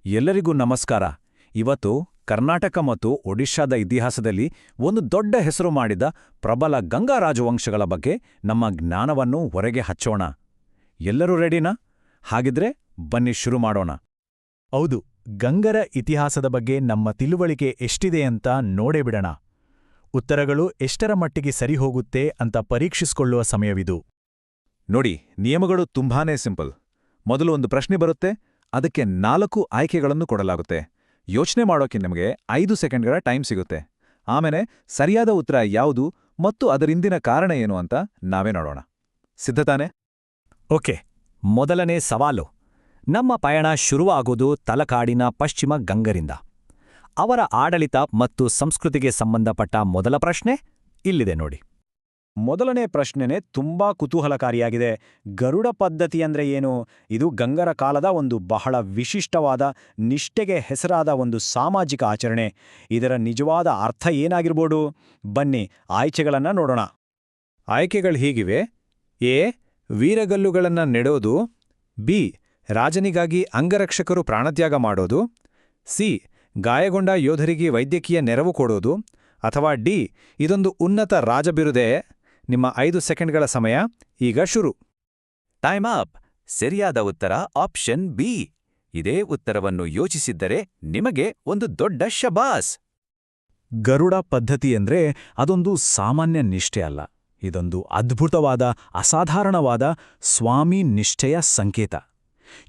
ಎಲ್ಲರಿಗೂ ನಮಸ್ಕಾರ. ಇವತ್ತು ಕರ್ನಾಟಕ ಮತ್ತು ಒಡಿಶಾದ ಇತಿಹಾಸದಲ್ಲಿ ಒಂದು ದೊಡ್ಡ ಹೆಸರು ಮಾಡಿದ ಪ್ರಬಲ ಗಂಗಾ ರಾಜವಂಶಗಳ ಬಗ್ಗೆ ನಮ್ಮ ಜ್ಞಾನವನ್ನು ಹೊರಗೆ ಹಚ್ಚೋಣ. ಎಲ್ಲರೂ ರೆಡಿನಾ? ಹಾಗಿದ್ರೆ ಬನ್ನಿ ಶುರು ಮಾಡೋಣ. ಹೌದು, ಗಂಗರ ಇತಿಹಾಸದ ಬಗ್ಗೆ ನಮ್ಮ ತಿಳುವಳಿಕೆ ಎಷ್ಟಿದೆ ಅಂತ ನೋಡೇ ಬಿಡೋಣ. ಉತ್ತರಗಳು ಎಷ್ಟರ ಮಟ್ಟಿಗೆ ಸರಿಹೋಗುತ್ತೆ ಅಂತ ಪರೀಕ್ಷಿಸಿಕೊಳ್ಳುವ ಸಮಯವಿದು. ನೋಡಿ, ನಿಯಮಗಳು ತುಂಬಾನೇ ಸಿಂಪಲ್. ಮೊದಲು ಒಂದು ಪ್ರಶ್ನೆ ಬರುತ್ತೆ, ಅದಕ್ಕೆ 4 ಆಯ್ಕೆಗಳನ್ನು ಕೊಡಲಾಗುತ್ತೆ. ಯೋಚನೆ ಮಾಡೋಕೆ ನಿಮಗೆ 5 ಸೆಕೆಂಡ್ಗಳ ಟೈಮ್ ಸಿಗುತ್ತೆ. ಆಮೇಲೆ ಸರಿಯಾದ ಉತ್ತರ ಯಾವುದು ಮತ್ತು ಅದರಿಂದಿನ ಕಾರಣ ಏನು ಅಂತ ನಾವೇ ನೋಡೋಣ. ಸಿದ್ಧತಾನೆ? ಓಕೆ, ಮೊದಲನೇ ಸವಾಲು. ನಮ್ಮ ಪಯಣ ಶುರುವಾಗೋದು ತಲಕಾಡಿನ ಪಶ್ಚಿಮ ಗಂಗರಿಂದ. ಅವರ ಆಡಳಿತ ಮತ್ತು ಸಂಸ್ಕೃತಿಗೆ ಸಂಬಂಧಪಟ್ಟ ಮೊದಲ ಪ್ರಶ್ನೆ ಇಲ್ಲಿದೆ ನೋಡಿ. ಮೊದಲನೇ ಪ್ರಶ್ನೆನೇ ತುಂಬಾ ಕುತೂಹಲಕಾರಿಯಾಗಿದೆ. ಗರುಡ ಪದ್ಧತಿ ಅಂದ್ರೆ ಏನು? ಇದು ಗಂಗರ ಕಾಲದ ಒಂದು ಬಹಳ ವಿಶಿಷ್ಟವಾದ, ನಿಷ್ಠೆಗೆ ಹೆಸರಾದ ಒಂದು ಸಾಮಾಜಿಕ ಆಚರಣೆ. ಇದರ ನಿಜವಾದ ಅರ್ಥ ಏನಾಗಿರ್ಬೋದು? ಬನ್ನಿ ಆಯ್ಕೆಗಳನ್ನ ನೋಡೋಣ. ಆಯ್ಕೆಗಳು ಹೀಗಿವೆ: ಎ. ವೀರಗಲ್ಲುಗಳನ್ನು ನೆಡೋದು. ಬಿ. ರಾಜನಿಗಾಗಿ ಅಂಗರಕ್ಷಕರು ಪ್ರಾಣತ್ಯಾಗ ಮಾಡೋದು. ಸಿ. ಗಾಯಗೊಂಡ ಯೋಧರಿಗೆ ವೈದ್ಯಕೀಯ ನೆರವು ಕೊಡೋದು. ಅಥವಾ ಡಿ. ಇದೊಂದು ಉನ್ನತ ರಾಜಬಿರುದೆ. ನಿಮ್ಮ 5 ಸೆಕೆಂಡ್ಗಳ ಸಮಯ ಈಗ ಶುರು. Time up. ಸರಿಯಾದ ಉತ್ತರ ಆಪ್ಷನ್ ಬಿ. ಇದೇ ಉತ್ತರವನ್ನು ಯೋಚಿಸಿದ್ದರೆ ನಿಮಗೆ ಒಂದು ದೊಡ್ಡ ಶಬಾಸ್. ಗರುಡ ಪದ್ಧತಿ ಅಂದ್ರೆ ಅದೊಂದು ಸಾಮಾನ್ಯ ನಿಷ್ಠೆ ಅಲ್ಲ. ಇದೊಂದು ಅದ್ಭುತವಾದ, ಅಸಾಧಾರಣವಾದ ಸ್ವಾಮಿ ನಿಷ್ಠೆಯ ಸಂಕೇತ.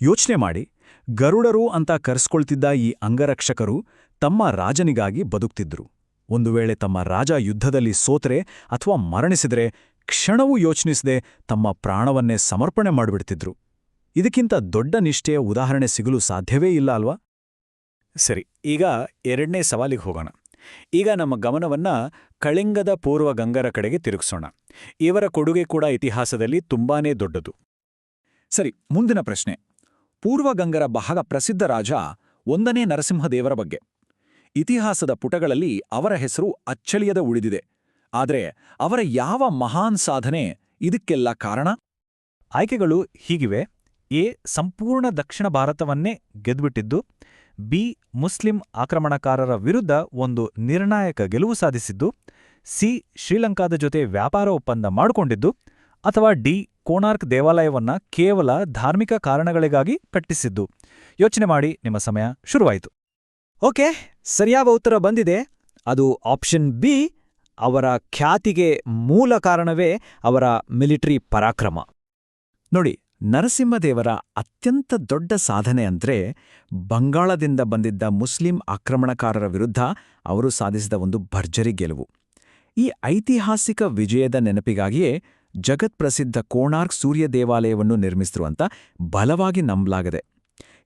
ಯೋಚನೆ ಮಾಡಿ, ಗರುಡರು ಅಂತ ಕರೆಸ್ಕೊಳ್ತಿದ್ದ ಈ ಅಂಗರಕ್ಷಕರು ತಮ್ಮ ರಾಜನಿಗಾಗಿ ಬದುಕ್ತಿದ್ರು. ಒಂದು ವೇಳೆ ತಮ್ಮ ರಾಜ ಯುದ್ಧದಲ್ಲಿ ಸೋತರೆ ಅಥವಾ ಮರಣಿಸಿದರೆ ಕ್ಷಣವೂ ಯೋಚನಿಸದೆ ತಮ್ಮ ಪ್ರಾಣವನ್ನೇ ಸಮರ್ಪಣೆ ಮಾಡಿಬಿಡ್ತಿದ್ರು. ಇದಕ್ಕಿಂತ ದೊಡ್ಡ ನಿಷ್ಠೆಯ ಉದಾಹರಣೆ ಸಿಗಲು ಸಾಧ್ಯವೇ ಇಲ್ಲ ಅಲ್ವಾ? ಸರಿ, ಈಗ ಎರಡನೇ ಸವಾಲಿಗೆ ಹೋಗೋಣ. ಈಗ ನಮ್ಮ ಗಮನವನ್ನ ಕಳಿಂಗದ ಪೂರ್ವ ಗಂಗರ ಕಡೆಗೆ ತಿರುಗಿಸೋಣ. ಇವರ ಕೊಡುಗೆ ಕೂಡ ಇತಿಹಾಸದಲ್ಲಿ ತುಂಬಾನೇ ದೊಡ್ಡದು. ಸರಿ, ಮುಂದಿನ ಪ್ರಶ್ನೆ. ಪೂರ್ವ ಗಂಗರ ಬಹಳ ಪ್ರಸಿದ್ಧ ರಾಜ 1ನೇ ನರಸಿಂಹದೇವರ ಬಗ್ಗೆ. ಇತಿಹಾಸದ ಪುಟಗಳಲ್ಲಿ ಅವರ ಹೆಸರು ಅಚ್ಚಳಿಯದ ಉಳಿದಿದೆ. ಆದರೆ ಅವರ ಯಾವ ಮಹಾನ್ ಸಾಧನೆ ಇದಕ್ಕೆಲ್ಲ ಕಾರಣ? ಆಯ್ಕೆಗಳು ಹೀಗಿವೆ: ಎ. ಸಂಪೂರ್ಣ ದಕ್ಷಿಣ ಭಾರತವನ್ನೇ ಗೆದ್ದುಬಿಟ್ಟಿದ್ದು. ಬಿ. ಮುಸ್ಲಿಂ ಆಕ್ರಮಣಕಾರರ ವಿರುದ್ಧ ಒಂದು ನಿರ್ಣಾಯಕ ಗೆಲುವು ಸಾಧಿಸಿದ್ದು. ಸಿ. ಶ್ರೀಲಂಕಾದ ಜೊತೆ ವ್ಯಾಪಾರ ಒಪ್ಪಂದ ಮಾಡಿಕೊಂಡಿದ್ದು. ಅಥವಾ ಡಿ. ಕೋಣಾರ್ಕ್ ದೇವಾಲಯವನ್ನ ಕೇವಲ ಧಾರ್ಮಿಕ ಕಾರಣಗಳಿಗಾಗಿ ಕಟ್ಟಿಸಿದ್ದು. ಯೋಚನೆ ಮಾಡಿ, ನಿಮ್ಮ ಸಮಯ ಶುರುವಾಯಿತು. ಓಕೆ, ಸರಿಯಾದ ಉತ್ತರ ಬಂದಿದೆ. ಅದು ಆಪ್ಷನ್ ಬಿ. ಅವರ ಖ್ಯಾತಿಗೆ ಮೂಲ ಕಾರಣವೇ ಅವರ ಮಿಲಿಟರಿ ಪರಾಕ್ರಮ. ನೋಡಿ, ನರಸಿಂಹದೇವರ ಅತ್ಯಂತ ದೊಡ್ಡ ಸಾಧನೆ ಅಂದ್ರೆ ಬಂಗಾಳದಿಂದ ಬಂದಿದ್ದ ಮುಸ್ಲಿಂ ಆಕ್ರಮಣಕಾರರ ವಿರುದ್ಧ ಅವರು ಸಾಧಿಸಿದ ಒಂದು ಭರ್ಜರಿ ಗೆಲುವು. ಈ ಐತಿಹಾಸಿಕ ವಿಜಯದ ನೆನಪಿಗಾಗಿಯೇ ಜಗತ್ಪ್ರಸಿದ್ಧ ಕೋಣಾರ್ಕ್ ಸೂರ್ಯ ದೇವಾಲಯವನ್ನು ನಿರ್ಮಿಸಿದ್ರು ಅಂತ ಬಲವಾಗಿ ನಂಬಲಾಗಿದೆ.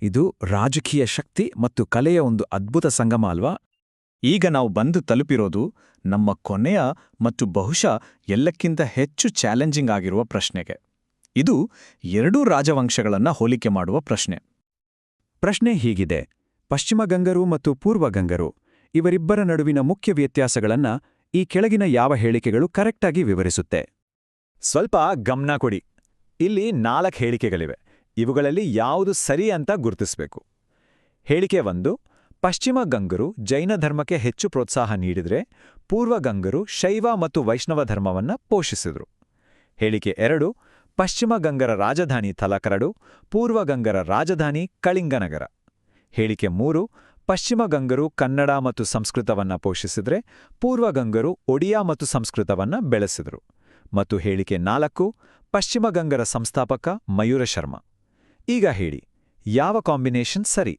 ಇದು ರಾಜಕೀಯ ಶಕ್ತಿ ಮತ್ತು ಕಲೆಯ ಒಂದು ಅದ್ಭುತ ಸಂಗಮ ಅಲ್ವಾ? ಈಗ ನಾವು ಬಂದು ತಲುಪಿರೋದು ನಮ್ಮ ಕೊನೆಯ ಮತ್ತು ಬಹುಶಃ ಎಲ್ಲಕ್ಕಿಂತ ಹೆಚ್ಚು ಚಾಲೆಂಜಿಂಗ್ ಆಗಿರುವ ಪ್ರಶ್ನೆಗೆ. ಇದು 2 ರಾಜವಂಶಗಳನ್ನ ಹೋಲಿಕೆ ಮಾಡುವ ಪ್ರಶ್ನೆ. ಪ್ರಶ್ನೆ ಹೀಗಿದೆ: ಪಶ್ಚಿಮ ಗಂಗರು ಮತ್ತು ಪೂರ್ವ ಗಂಗರು ಇವರಿಬ್ಬರ ನಡುವಿನ ಮುಖ್ಯ ವ್ಯತ್ಯಾಸಗಳನ್ನ ಈ ಕೆಳಗಿನ ಯಾವ ಹೇಳಿಕೆಗಳು ಕರೆಕ್ಟಾಗಿ ವಿವರಿಸುತ್ತೆ? ಸ್ವಲ್ಪ ಗಮನ ಕೊಡಿ. ಇಲ್ಲಿ 4 ಹೇಳಿಕೆಗಳಿವೆ. ಇವುಗಳಲ್ಲಿ ಯಾವುದು ಸರಿ ಅಂತ ಗುರುತಿಸಬೇಕು. ಹೇಳಿಕೆ 1: ಪಶ್ಚಿಮ ಗಂಗರು ಜೈನ ಧರ್ಮಕ್ಕೆ ಹೆಚ್ಚು ಪ್ರೋತ್ಸಾಹ ನೀಡಿದ್ರೆ ಪೂರ್ವ ಗಂಗರು ಶೈವ ಮತ್ತು ವೈಷ್ಣವ ಧರ್ಮವನ್ನ ಪೋಷಿಸಿದ್ರು. ಹೇಳಿಕೆ 2: ಪಶ್ಚಿಮ ಗಂಗರ ರಾಜಧಾನಿ ತಲಕರಡು, ಪೂರ್ವ ಗಂಗರ ರಾಜಧಾನಿ ಕಳಿಂಗನಗರ. ಹೇಳಿಕೆ 3: ಪಶ್ಚಿಮ ಗಂಗರು ಕನ್ನಡ ಮತ್ತು ಸಂಸ್ಕೃತವನ್ನ ಪೋಷಿಸಿದ್ರೆ ಪೂರ್ವ ಗಂಗರು ಒಡಿಯಾ ಮತ್ತು ಸಂಸ್ಕೃತವನ್ನ ಬೆಳೆಸಿದ್ರು. ಮತ್ತು ಹೇಳಿಕೆ 4: ಪಶ್ಚಿಮ ಗಂಗರ ಸಂಸ್ಥಾಪಕ ಮಯೂರ ಶರ್ಮ. ಈಗ ಹೇಳಿ, ಯಾವ ಕಾಂಬಿನೇಷನ್ ಸರಿ?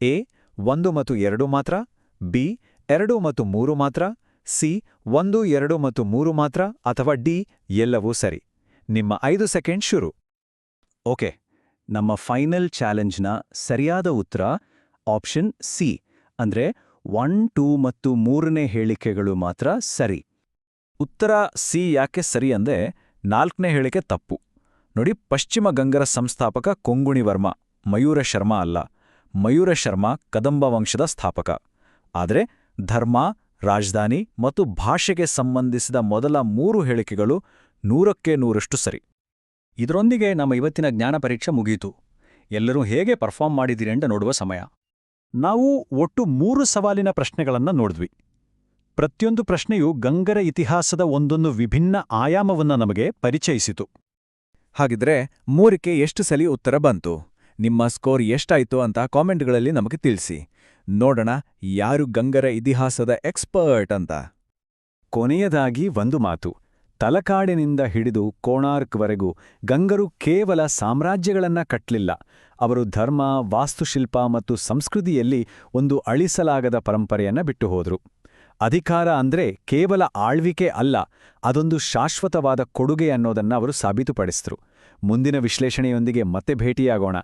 ಎ. 1 ಮತ್ತು 2 ಮಾತ್ರ. ಬಿ. 2 ಮತ್ತು 3 ಮಾತ್ರ. ಸಿ. 1, 2 ಮತ್ತು 3 ಮಾತ್ರ. ಅಥವಾ ಡಿ. ಎಲ್ಲವೂ ಸರಿ. ನಿಮ್ಮ 5 ಸೆಕೆಂಡ್ ಶುರು. ಓಕೆ, ನಮ್ಮ ಫೈನಲ್ ಚಾಲೆಂಜ್ನ ಸರಿಯಾದ ಉತ್ತರ ಆಪ್ಷನ್ ಸಿ. ಅಂದ್ರೆ 1, 2 ಮತ್ತು 3ನೇ ಹೇಳಿಕೆಗಳು ಮಾತ್ರ ಸರಿ. ಉತ್ತರ ಸಿ ಯಾಕೆ ಸರಿ ಅಂದ್ರೆ 4ನೇ ಹೇಳಿಕೆ ತಪ್ಪು. ನೋಡಿ, ಪಶ್ಚಿಮ ಗಂಗರ ಸಂಸ್ಥಾಪಕ ಕೊಂಗುಣಿ ವರ್ಮ, ಮಯೂರ ಶರ್ಮ ಅಲ್ಲ. ಮಯೂರ ಶರ್ಮ ಕದಂಬ ವಂಶದ ಸ್ಥಾಪಕ. ಆದರೆ ಧರ್ಮ, ರಾಜಧಾನಿ ಮತ್ತು ಭಾಷೆಗೆ ಸಂಬಂಧಿಸಿದ ಮೊದಲ 3 ಹೇಳಿಕೆಗಳು 100ಕ್ಕೆ 100ರಷ್ಟು ಸರಿ. ಇದರೊಂದಿಗೆ ನಮ್ಮ ಇವತ್ತಿನ ಜ್ಞಾನ ಪರೀಕ್ಷೆ ಮುಗಿಯಿತು. ಎಲ್ಲರೂ ಹೇಗೆ ಪರ್ಫಾರ್ಮ್ ಮಾಡಿದಿರಿ ಅಂತ ನೋಡುವ ಸಮಯ. ನಾವು ಒಟ್ಟು 3 ಸವಾಲಿನ ಪ್ರಶ್ನೆಗಳನ್ನು ನೋಡಿದ್ವಿ. ಪ್ರತಿಯೊಂದು ಪ್ರಶ್ನೆಯು ಗಂಗರ ಇತಿಹಾಸದ ಒಂದೊಂದು ವಿಭಿನ್ನ ಆಯಾಮವನ್ನು ನಮಗೆ ಪರಿಚಯಿಸಿತು. ಹಾಗಿದ್ರೆ 3ಕ್ಕೆ ಎಷ್ಟು ಸಲಿ ಉತ್ತರ ಬಂತು? ನಿಮ್ಮ ಸ್ಕೋರ್ ಎಷ್ಟಾಯ್ತು ಅಂತ ಕಾಮೆಂಟ್ಗಳಲ್ಲಿ ನಮಗೆ ತಿಳಿಸಿ. ನೋಡೋಣ ಯಾರು ಗಂಗರ ಇತಿಹಾಸದ ಎಕ್ಸ್ಪರ್ಟ್ ಅಂತ. ಕೊನೆಯದಾಗಿ ಒಂದು ಮಾತು. ತಲಕಾಡಿನಿಂದ ಹಿಡಿದು ಕೋಣಾರ್ಕ್ವರೆಗೂ ಗಂಗರು ಕೇವಲ ಸಾಮ್ರಾಜ್ಯಗಳನ್ನ ಕಟ್ಟಲಿಲ್ಲ. ಅವರು ಧರ್ಮ, ವಾಸ್ತುಶಿಲ್ಪ ಮತ್ತು ಸಂಸ್ಕೃತಿಯಲ್ಲಿ ಒಂದು ಅಳಿಸಲಾಗದ ಪರಂಪರೆಯನ್ನ ಬಿಟ್ಟು ಹೋದ್ರು. ಅಧಿಕಾರ ಅಂದ್ರೆ ಕೇವಲ ಆಳ್ವಿಕೆ ಅಲ್ಲ, ಅದೊಂದು ಶಾಶ್ವತವಾದ ಕೊಡುಗೆ ಅನ್ನೋದನ್ನ ಅವರು ಸಾಬೀತುಪಡಿಸಿದ್ರು. ಮುಂದಿನ ವಿಶ್ಲೇಷಣೆಯೊಂದಿಗೆ ಮತ್ತೆ ಭೇಟಿಯಾಗೋಣ.